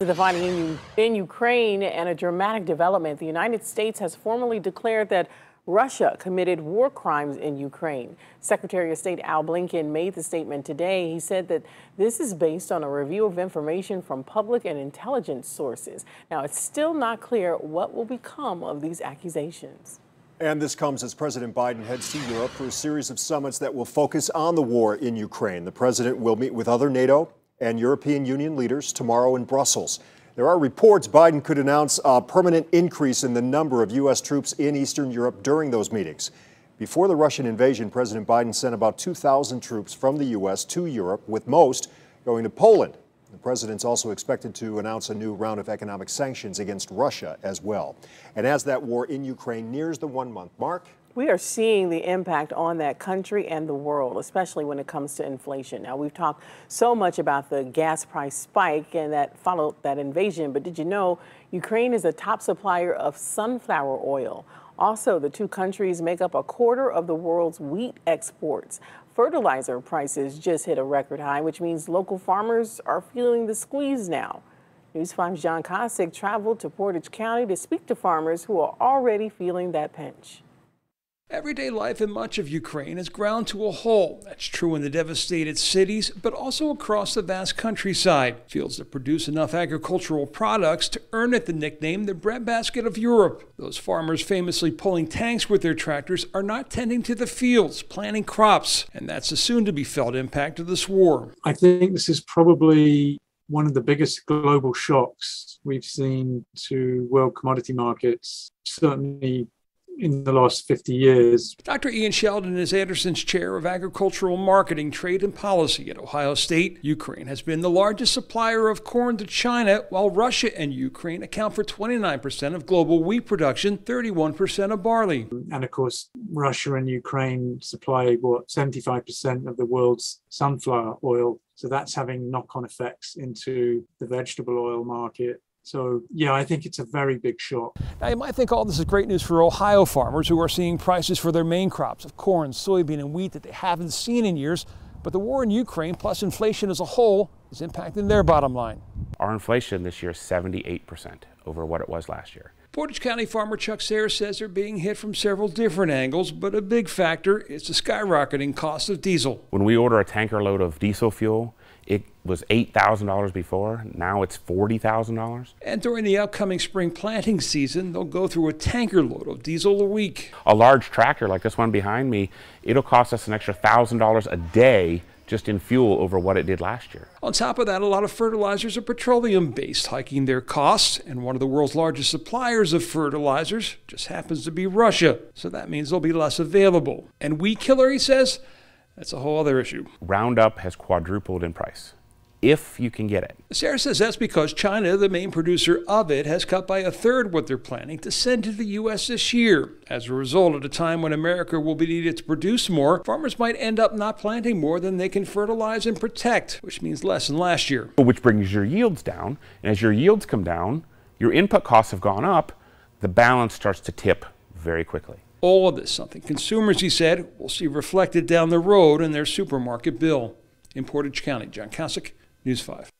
The fighting in Ukraine and a dramatic development. The United States has formally declared that Russia committed war crimes in Ukraine. Secretary of State Al Blinken made the statement today. He said that this is based on a review of information from public and intelligence sources. Now, it's still not clear what will become of these accusations. And this comes as President Biden heads to Europe for a series of summits that will focus on the war in Ukraine. The president will meet with other NATO and European Union leaders tomorrow in Brussels. There are reports Biden could announce a permanent increase in the number of U.S. troops in Eastern Europe during those meetings. Before the Russian invasion, President Biden sent about 2,000 troops from the U.S. to Europe, with most going to Poland. The president's also expected to announce a new round of economic sanctions against Russia as well. And as that war in Ukraine nears the 1-month mark, we are seeing the impact on that country and the world, especially when it comes to inflation. Now, we've talked so much about the gas price spike and that followed that invasion, but did you know Ukraine is a top supplier of sunflower oil? Also, the two countries make up a quarter of the world's wheat exports. Fertilizer prices just hit a record high, which means local farmers are feeling the squeeze now. News 5's John Kosick traveled to Portage County to speak to farmers who are already feeling that pinch. Everyday life in much of Ukraine is ground to a halt. That's true in the devastated cities, but also across the vast countryside. Fields that produce enough agricultural products to earn it the nickname the breadbasket of Europe. Those farmers famously pulling tanks with their tractors are not tending to the fields, planting crops, and that's the soon-to-be-felt impact of this war. I think this is probably one of the biggest global shocks we've seen to world commodity markets, certainly in the last 50 years. Dr. Ian Sheldon is Anderson's chair of agricultural marketing, trade, and policy at Ohio State. Ukraine has been the largest supplier of corn to China, while Russia and Ukraine account for 29% of global wheat production, 31% of barley. And of course, Russia and Ukraine supply, 75% of the world's sunflower oil. So that's having knock-on effects into the vegetable oil market. So, yeah, I think it's a very big shock. Now, you might think all this is great news for Ohio farmers who are seeing prices for their main crops of corn, soybean, and wheat that they haven't seen in years. But the war in Ukraine, plus inflation as a whole, is impacting their bottom line. Our inflation this year is 78% over what it was last year. Portage County farmer Chuck Sayre says they're being hit from several different angles, but a big factor is the skyrocketing cost of diesel. When we order a tanker load of diesel fuel, it was $8,000 before, now it's $40,000. And during the upcoming spring planting season, they'll go through a tanker load of diesel a week. A large tractor like this one behind me, it'll cost us an extra $1,000 a day just in fuel over what it did last year. On top of that, a lot of fertilizers are petroleum-based, hiking their costs, and one of the world's largest suppliers of fertilizers just happens to be Russia, so that means they'll be less available. And weed killer, he says, that's a whole other issue. Roundup has quadrupled in price, if you can get it. Sarah says that's because China, the main producer of it, has cut by a third what they're planning to send to the U.S. this year. As a result, at a time when America will be needed to produce more, farmers might end up not planting more than they can fertilize and protect, which means less than last year. Which brings your yields down, and as your yields come down, your input costs have gone up, the balance starts to tip very quickly. All of this, something consumers, he said, will see reflected down the road in their supermarket bill. In Portage County, John Kosick, News 5.